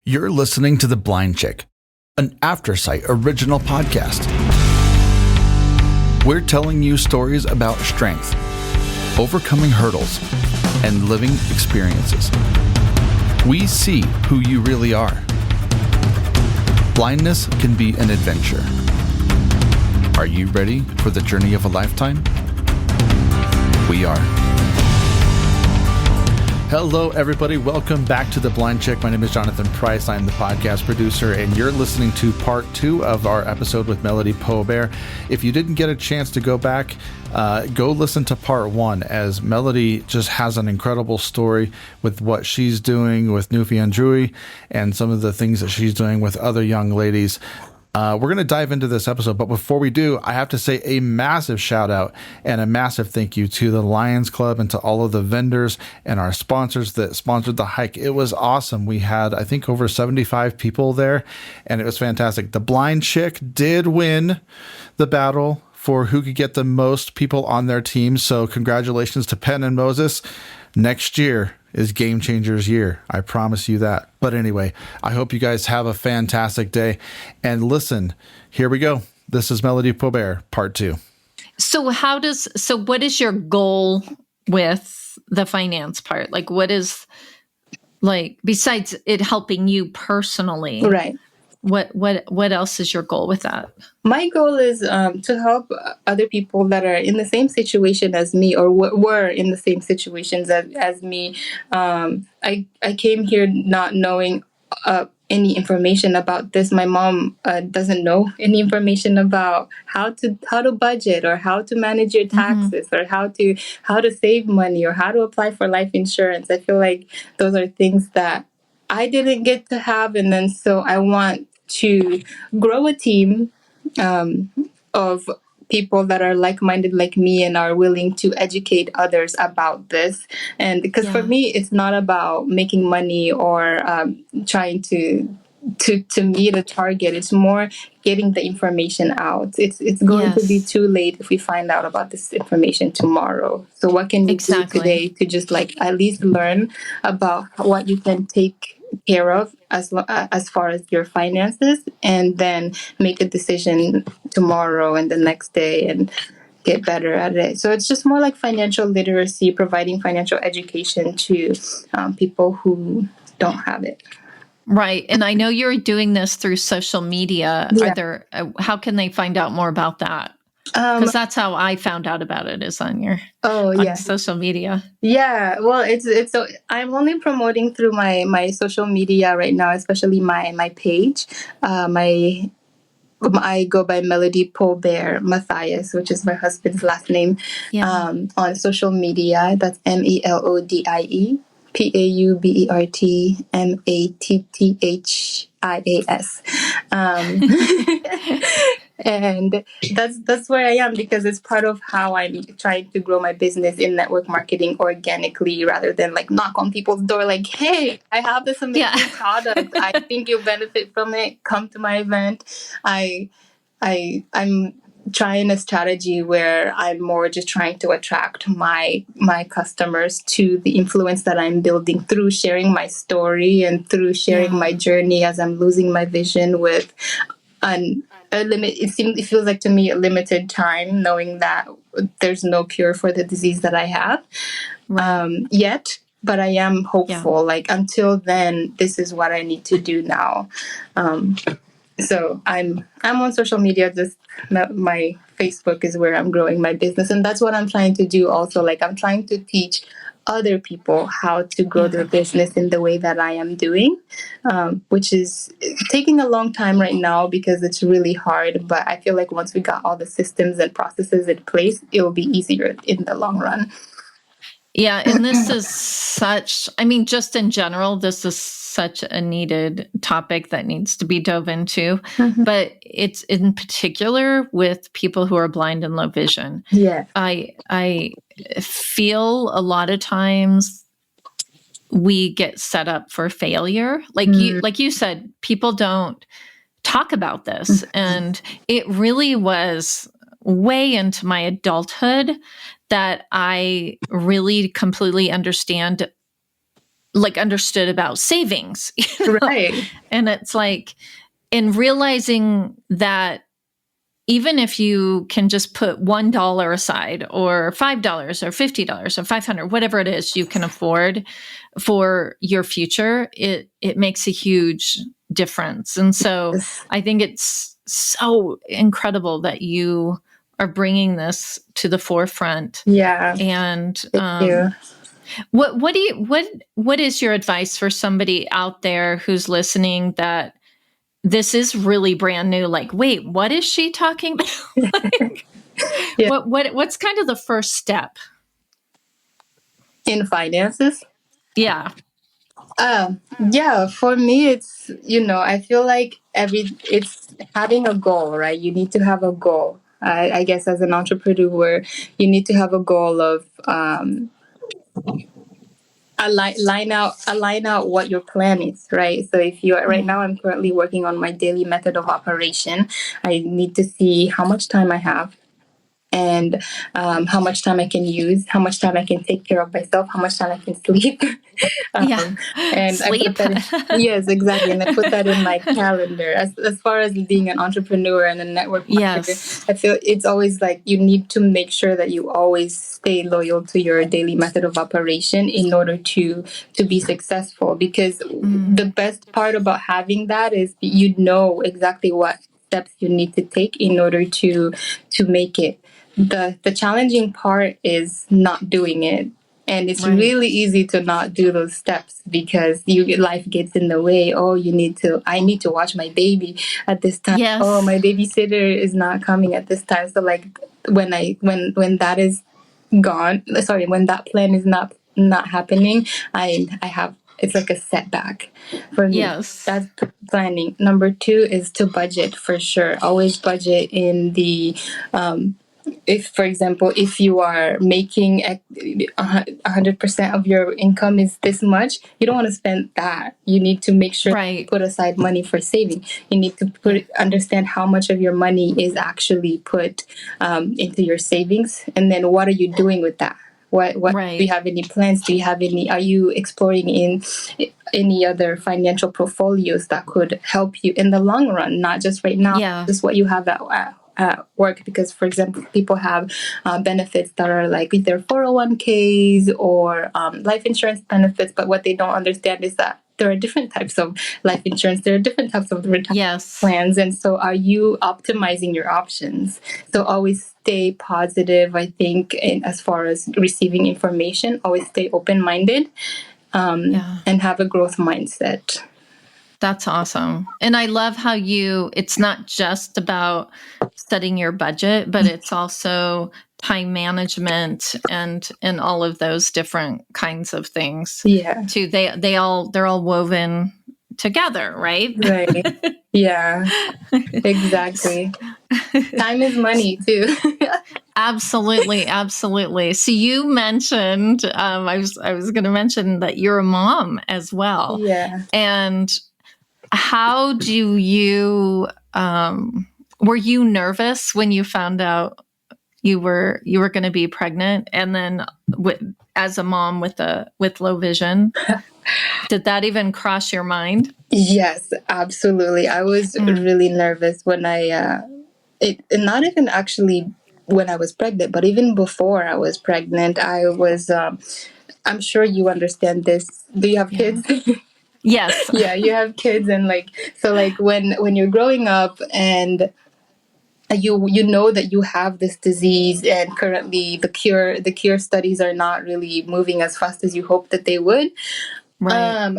You're listening to The Blind Chick, an Aftersight original podcast. We're telling you stories about strength, overcoming hurdles, and living experiences. We see who you really are. Blindness can be an adventure. Are you ready for the journey of a lifetime? We are. Hello, everybody. Welcome back to The Blind Chick. My name is Jonathan Price. I'm the podcast producer, and you're listening to part 2 of our episode with Melodie Paubert. If you didn't get a chance to go back, go listen to part 1, as Melodie just has an incredible story with what she's doing with Newfie and Drewy and some of the things that she's doing with other young ladies. We're going to dive into this episode, but before we do, I have to say a massive shout out and a massive thank you to the Lions Club and to all of the vendors and our sponsors that sponsored the hike. It was awesome. We had, I think, over 75 people there, and it was fantastic. The Blind Chick did win the battle for who could get the most people on their team, so congratulations to Penn and Moses. Next year is Game Changers year. I promise you that. But anyway, I hope you guys have a fantastic day. And listen, here we go. This is Melodie Paubert, part 2. So what is your goal with the finance part? Like, what is, like, besides it helping you personally? Right. What else is your goal with that? My goal is to help other people that are in the same situation as me, or were in the same situations as me. I came here not knowing any information about this. My mom doesn't know any information about how to budget, or how to manage your taxes, or how to save money, or how to apply for life insurance. I feel like those are things that I didn't get to have, and then so I want to grow a team of people that are like-minded like me and are willing to educate others about this. And because for me, it's not about making money or trying to meet a target. It's more getting the information out. It's going to be too late if we find out about this information tomorrow. So what can you do today to just like at least learn about what you can take care of as far as your finances, and then make a decision tomorrow and the next day and get better at it. So it's just more like financial literacy, providing financial education to people who don't have it. Right. And I know you're doing this through social media. Yeah. Are there, how can they find out more about that? Because that's how I found out about it, is on your on social media. Yeah, well, it's so I'm only promoting through my social media right now, especially my page. I go by Melodie Paubert Matthias, which is my husband's last name. On social media. That's MELODIE PAUBERT MATTHIAS. And that's where I am, because it's part of how I'm trying to grow my business in network marketing organically, rather than like knock on people's door like, hey, I have this amazing product. I think you'll benefit from it. Come to my event. I'm trying a strategy where I'm more just trying to attract my customers to the influence that I'm building through sharing my story and through sharing my journey as I'm losing my vision with a limit. It feels like to me a limited time, knowing that there's no cure for the disease that I have yet. But I am hopeful. Like until then, this is what I need to do now. So I'm on social media. Just my Facebook is where I'm growing my business, and that's what I'm trying to do. Also, like I'm trying to teach other people how to grow their business in the way that I am doing, which is taking a long time right now because it's really hard. But I feel like once we got all the systems and processes in place, it will be easier in the long run. Yeah, and this is just in general, this is such a needed topic that needs to be dove into, but it's in particular with people who are blind and low vision. Yeah. I feel a lot of times we get set up for failure. Like you said, people don't talk about this. And it really was way into my adulthood that I really completely understand like understood about savings, you know? Right. And it's like, in realizing that even if you can just put $1 aside, or $5 or $50 or 500, whatever it is you can afford for your future, it makes a huge difference. And so I think it's so incredible that you are bringing this to the forefront. Yeah. And Thank you. what is your advice for somebody out there who's listening that this is really brand new? Like, wait, what is she talking about? Like, Yeah. what's kind of the first step In finances? Yeah. Yeah, for me, it's, I feel like it's having a goal, right? You need to have a goal. I guess as an entrepreneur, you need to have a goal of, align out what your plan is, right? So if you right now, I'm currently working on my daily method of operation. I need to see how much time I have, and how much time I can use, how much time I can take care of myself, how much time I can sleep. Yeah. And I Sleep. put that yes, exactly. And I put that in my calendar. As far as being an entrepreneur and a network marketer, Yes. I feel it's always like you need to make sure that you always stay loyal to your daily method of operation in order to be successful. Because the best part about having that is you know exactly what steps you need to take in order to make it. The challenging part is not doing it. And it's Right. really easy to not do those steps because life gets in the way. Oh, I need to watch my baby at this time. Yes. Oh, my babysitter is not coming at this time. So like when that is gone, sorry, when that plan is not happening, I have, it's like a setback for me. Yes. That's planning. Number 2 is to budget, for sure. Always budget in the, if, for example, if you are making 100% of your income is this much, you don't want to spend that. You need to make sure Right. you put aside money for saving. You need to understand how much of your money is actually put into your savings, and then what are you doing with that? What Right. do you have any plans? Are you exploring in any other financial portfolios that could help you in the long run, not just right now, Yeah. just what you have at work? Because, for example, people have benefits that are like either 401ks or life insurance benefits, but what they don't understand is that there are different types of life insurance. There are different types of retirement Yes. plans. And so are you optimizing your options? So always stay positive, I think, as far as receiving information. Always stay open-minded and have a growth mindset. That's awesome. And I love how it's not just about setting your budget, but it's also time management and all of those different kinds of things. Yeah. Too. They're all woven together, right? Right. Yeah. Exactly. Time is money too. Absolutely, absolutely. So you mentioned, I was going to mention that you're a mom as well. Yeah. And how do you? Were you nervous when you found out you were going to be pregnant, and then as a mom with low vision? Did that even cross your mind? Yes, absolutely. I was really nervous when not even actually when I was pregnant, but even before I was pregnant, I was, I'm sure you understand this. Do you have kids? Yes. Yeah, you have kids. And so when you're growing up and you know that you have this disease, and currently the cure studies are not really moving as fast as you hope that they would. Right.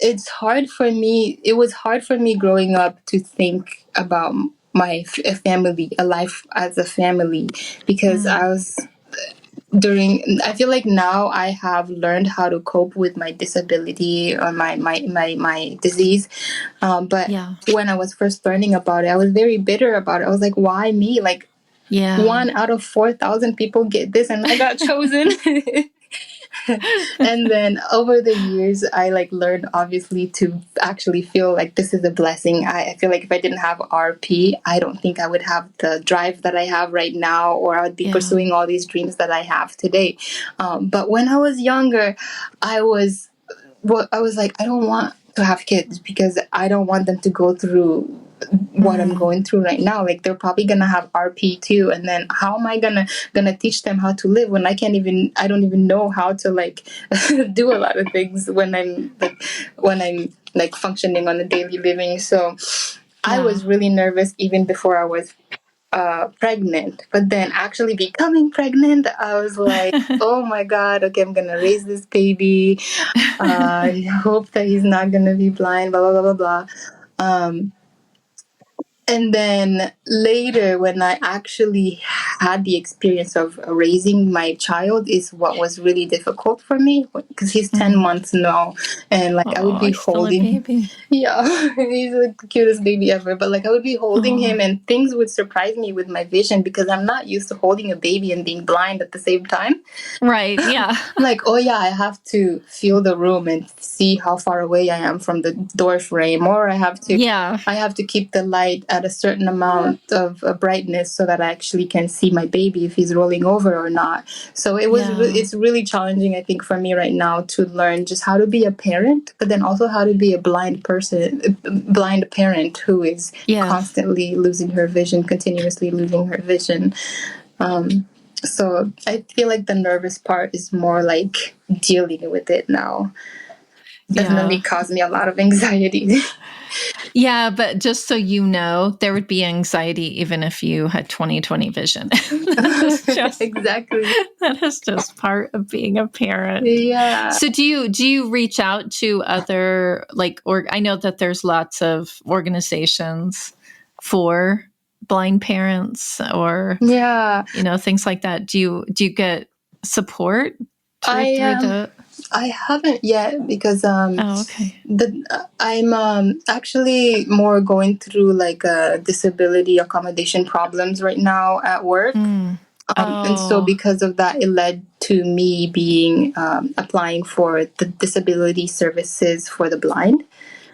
It's hard for me. It was hard for me growing up to think about my family, a life as a family, because I feel like now I have learned how to cope with my disability or my disease. But when I was first learning about it, I was very bitter about it. I was like, why me? Like, 1 out of 4,000 people get this and I got chosen. And then over the years, I learned obviously to actually feel like this is a blessing. I feel like if I didn't have RP, I don't think I would have the drive that I have right now, or I would be pursuing all these dreams that I have today. But when I was younger, I was I was like, I don't want to have kids because I don't want them to go through what I'm going through right now. Like, they're probably gonna have RP too, and then how am I gonna teach them how to live when I don't even know how to like do a lot of things when I'm like functioning on a daily living. So I was really nervous even before I was pregnant. But then actually becoming pregnant, I was like, oh my God, okay, I'm gonna raise this baby. I hope that he's not gonna be blind, blah blah blah blah blah. And then later, when I actually had the experience of raising my child, is what was really difficult for me, because he's 10 months now, and like I would be he's still a holding, baby. yeah, he's the cutest baby ever. But like I would be holding him, and things would surprise me with my vision because I'm not used to holding a baby and being blind at the same time. Right. Yeah. Like, oh yeah, I have to feel the room and see how far away I am from the door frame, or I have to keep the light at a certain amount of brightness so that I actually can see my baby if he's rolling over or not. So it's really challenging, I think, for me right now to learn just how to be a parent, but then also how to be a blind parent who is constantly losing her vision, continuously losing her vision. So I feel like the nervous part is more like dealing with it now. Definitely caused me a lot of anxiety. Yeah, but just so you know, there would be anxiety even if you had 20/20 vision. Exactly. That is just part of being a parent. Yeah. So do you reach out to other I know that there's lots of organizations for blind parents or things like that. Do you get support I haven't yet because okay. I'm actually more going through like disability accommodation problems right now at work. And so because of that, it led to me being applying for the disability services for the blind.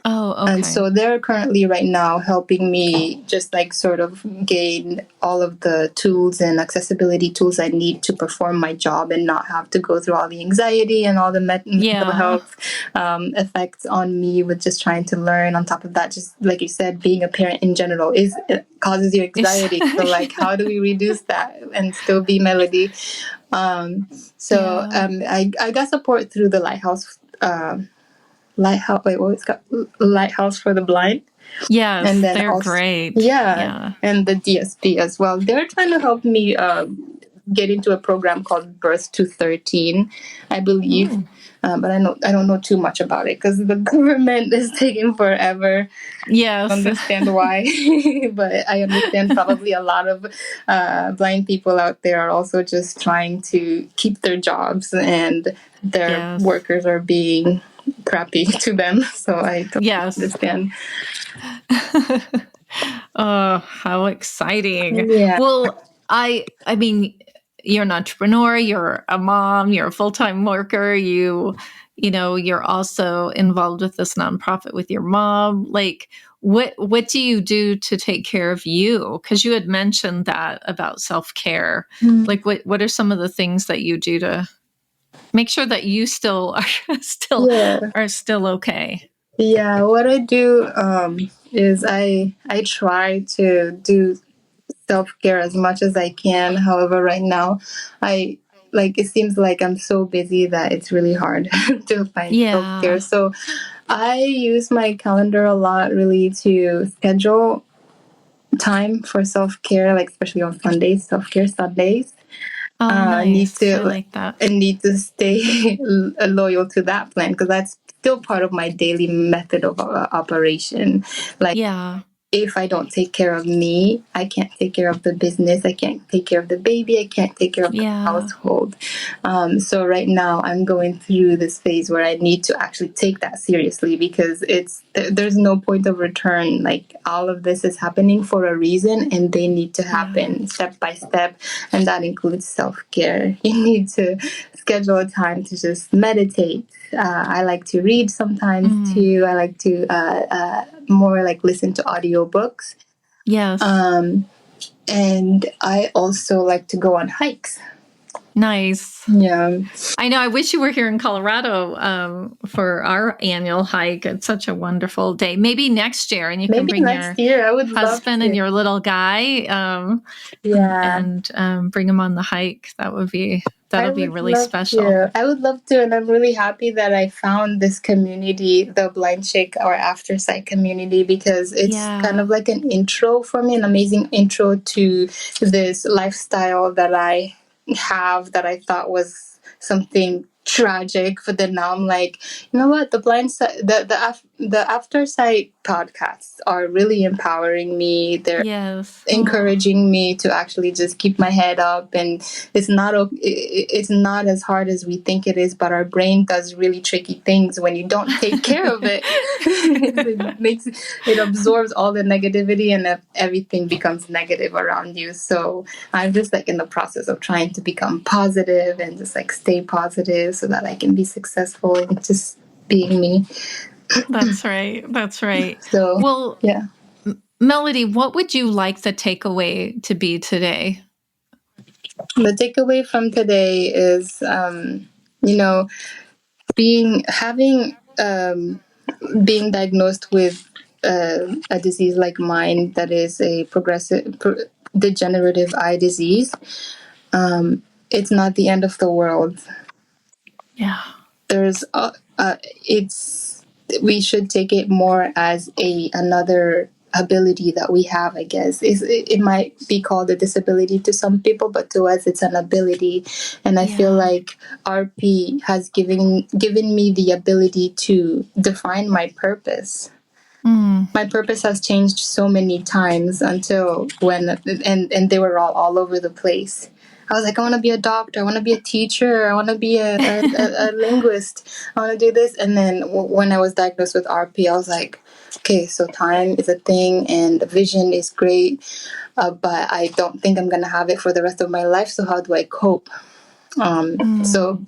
Oh, okay. And so they're currently right now helping me just like sort of gain all of the tools and accessibility tools I need to perform my job and not have to go through all the anxiety and all the mental health effects on me with just trying to learn. On top of that, just like you said, being a parent in general it causes you anxiety. So like, how do we reduce that and still be Melodie? I got support through the Lighthouse for the Blind. Yes, and then they're also, great. And the DSP as well. They're trying to help me get into a program called Birth to 13, I believe. But I don't know too much about it because the government is taking forever. Yes. I understand why, but I understand probably a lot of blind people out there are also just trying to keep their jobs, and their workers are being crappy to them. So I totally understand. Oh, how exciting. Yeah. Well, I mean, you're an entrepreneur, you're a mom, you're a full-time worker, you're also involved with this nonprofit with your mom. Like, what do you do to take care of you? Because you had mentioned that about self-care. Like, what are some of the things that you do to make sure that you still are still okay? Yeah, what I do is I try to do self-care as much as I can. However, right now, it seems like I'm so busy that it's really hard to find self-care. So I use my calendar a lot, really, to schedule time for self-care, like especially on Sundays, self-care Sundays. Oh, nice. I like that. I need to stay loyal to that plan because that's still part of my daily method of operation. Like, if I don't take care of me, I can't take care of the business. I can't take care of the baby. I can't take care of the household. So right now I'm going through this phase where I need to actually take that seriously because there's no point of return. Like, all of this is happening for a reason and they need to happen step by step. And that includes self-care. You need to schedule a time to just meditate. I like to read sometimes too. I like to more like listen to audiobooks. Yes. And I also like to go on hikes. Nice. Yeah. I know. I wish you were here in Colorado for our annual hike. It's such a wonderful day. Maybe next year, and you can Maybe bring next your year. I would love husband to. and your little guy, Yeah. and bring him on the hike. That'll be really special. I would love to, and I'm really happy that I found this community, the Blind Chick or Aftersight community, because it's kind of like an intro for me, an amazing intro to this lifestyle that I have that I thought was something tragic, but then now I'm like, you know what, the Aftersight podcasts are really empowering me. They're encouraging me to actually just keep my head up, and it's not as hard as we think it is, but our brain does really tricky things when you don't take care of it. It absorbs all the negativity, and everything becomes negative around you. So I'm just like in the process of trying to become positive and just like stay positive so that I can be successful in just being me. That's right. So, well, yeah. Melodie, what would you like the takeaway to be today? The takeaway from today is, being diagnosed with a disease like mine that is a degenerative eye disease. It's not the end of the world. Yeah. We should take it more as another ability that we have, I guess. It might be called a disability to some people, but to us it's an ability. And I feel like RP has given me the ability to define my purpose. My purpose has changed so many times until and they were all over the place. I was like, I want to be a doctor, I want to be a teacher, I want to be a linguist, I want to do this. And then when I was diagnosed with RP, I was like, okay, so time is a thing and vision is great, but I don't think I'm going to have it for the rest of my life. So how do I cope? So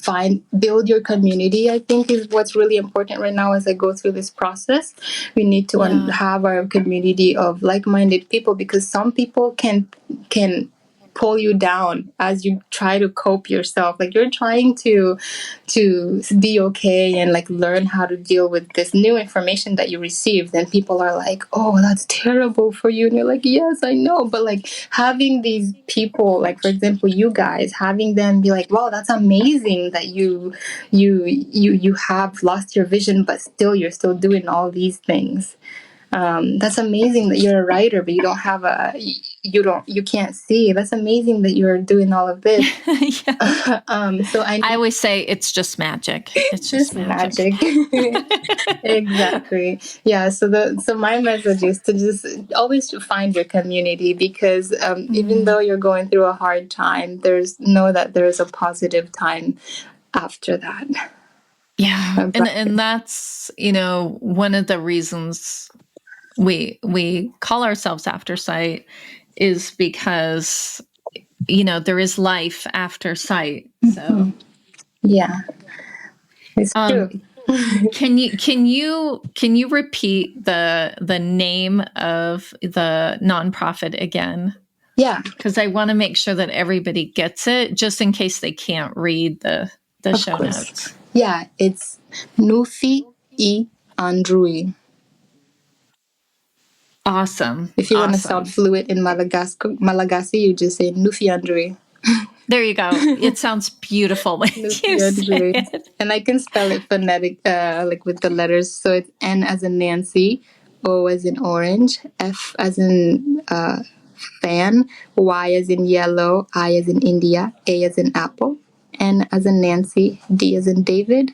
build your community, I think, is what's really important right now as I go through this process. We need to have our community of like-minded people, because some people can pull you down as you try to cope yourself. Like you're trying to be okay and like learn how to deal with this new information that you received, then people are like, oh, that's terrible for you, and you're like, yes, I know. But like having these people, like for example you guys, having them be like, wow, that's amazing that you have lost your vision, but you're still doing all these things. That's amazing that you're a writer, but you don't have you can't see. That's amazing that you're doing all of this. So I always say it's just magic. It's just magic. Exactly. Yeah. So my message is to just always find your community, because even though you're going through a hard time, know that there's a positive time after that. Yeah. And that's, one of the reasons we call ourselves Aftersight is because, there is life after sight. So yeah, it's true. Can you repeat the name of the nonprofit again? Yeah, because I want to make sure that everybody gets it, just in case they can't read the show notes. Yeah, it's Nufi E Andrui. Awesome. If you want to sound fluent in Malagasy, you just say Nufi Andrui. There you go. It sounds beautiful when you say it. And I can spell it phonetic, like with the letters. So it's N as in Nancy, O as in orange, F as in fan, Y as in yellow, I as in India, A as in apple, N as in Nancy, D as in David,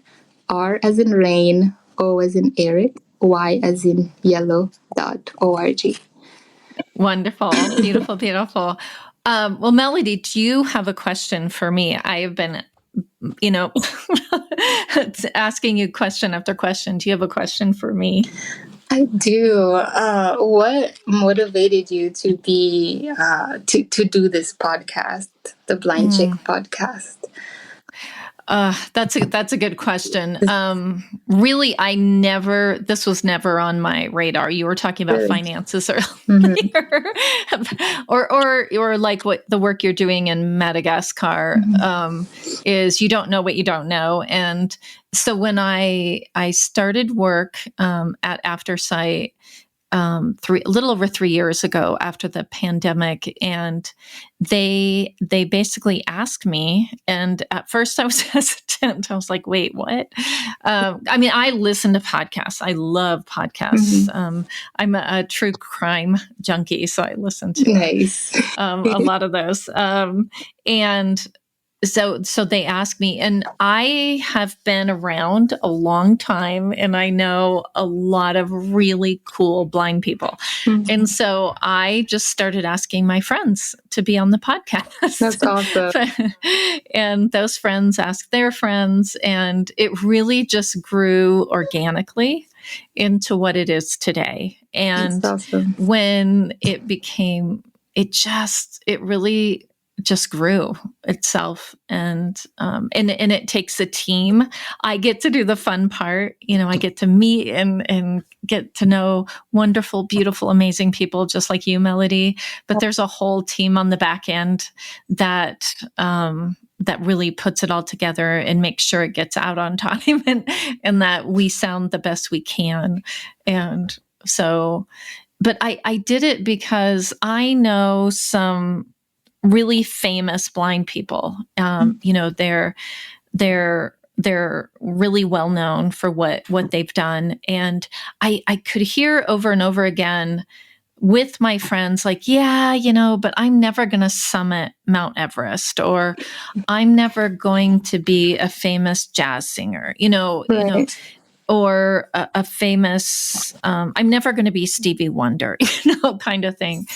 R as in rain, O as in Eric, Y as in yellow, .org. Wonderful. Beautiful, beautiful. Well, Melodie, do you have a question for me? I have been, asking you question after question. Do you have a question for me? I do. What motivated you to be to do this podcast, the Blind Chick podcast? That's a good question. Really, this was never on my radar. You were talking about finances earlier, or like what the work you're doing in Madagascar, is you don't know what you don't know. And so when I started work, at Aftersight, a little over 3 years ago after the pandemic, and they basically asked me, and at first I was hesitant. I was like, wait, what? I mean, I listen to podcasts. I love podcasts. I'm a true crime junkie, so I listen to a lot of those. And so they asked me, and I have been around a long time, and I know a lot of really cool blind people. And so I just started asking my friends to be on the podcast. That's awesome. And those friends asked their friends, and it really just grew organically into what it is today. And when it became, it really just grew itself, and it takes a team. I get to do the fun part. I get to meet and get to know wonderful, beautiful, amazing people just like you, Melodie. But there's a whole team on the back end that really puts it all together and makes sure it gets out on time, and that we sound the best we can. And so, but I did it because I know some really famous blind people. They're really well known for what they've done. And I could hear over and over again with my friends, like, but I'm never going to summit Mount Everest, or I'm never going to be a famous jazz singer, or a famous, I'm never going to be Stevie Wonder, kind of thing.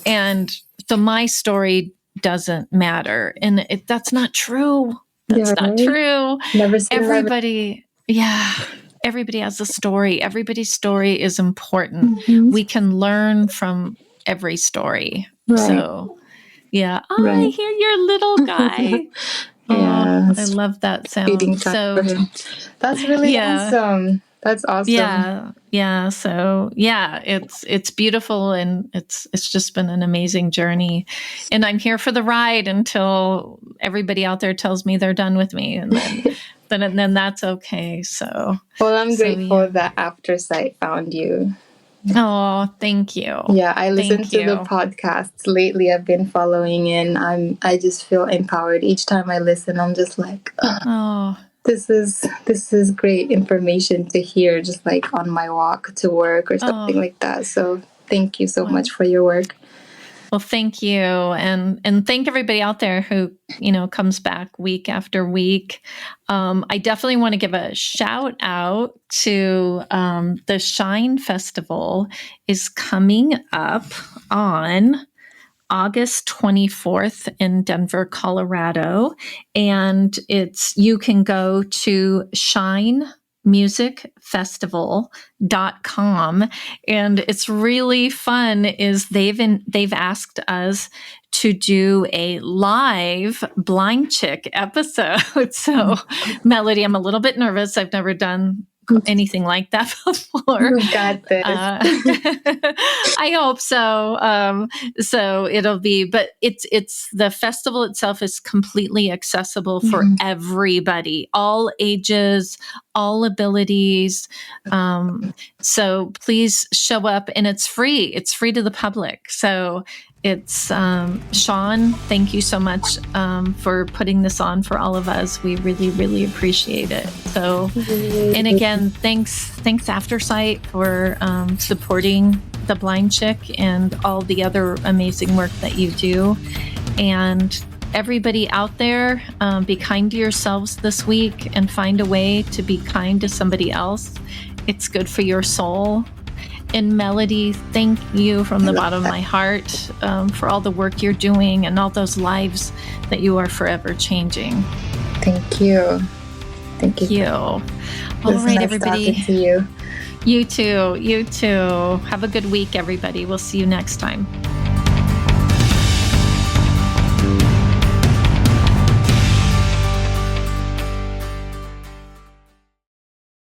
And so my story doesn't matter. And that's not true. That's not true. Never seen everybody. Everybody has a story. Everybody's story is important. We can learn from every story. So, I hear your little guy. I love that sound. So that's really awesome. That's awesome. Yeah. So it's beautiful, and it's just been an amazing journey. And I'm here for the ride until everybody out there tells me they're done with me, and then that's okay. So I'm grateful that Aftersight found you. Oh, thank you. Yeah, I listen to the podcasts lately. I've been following, and I just feel empowered each time I listen. I'm just like, This is great information to hear, just like on my walk to work or something like that. So thank you so much for your work. Well, thank you. And thank everybody out there who, comes back week after week. I definitely want to give a shout out to the Shine Festival is coming up on August 24th in Denver, Colorado. And you can go to shinemusicfestival.com. And it's really fun is they've asked us to do a live Blind Chick episode. So Melodie, I'm a little bit nervous. I've never done anything like that before. You got this. I hope so. So it'll be, but it's the festival itself is completely accessible for everybody, all ages, all abilities. So please show up, and it's free. It's free to the public. So it's Sean, thank you so much for putting this on for all of us. We really, really appreciate it. So, and again, thanks Aftersight for supporting the Blind Chick and all the other amazing work that you do. And everybody out there, be kind to yourselves this week and find a way to be kind to somebody else. It's good for your soul. And Melodie, thank you from the bottom of my heart for all the work you're doing and all those lives that you are forever changing. Thank you. Thank you. All right, everybody. Talking to you. You too. Have a good week, everybody. We'll see you next time.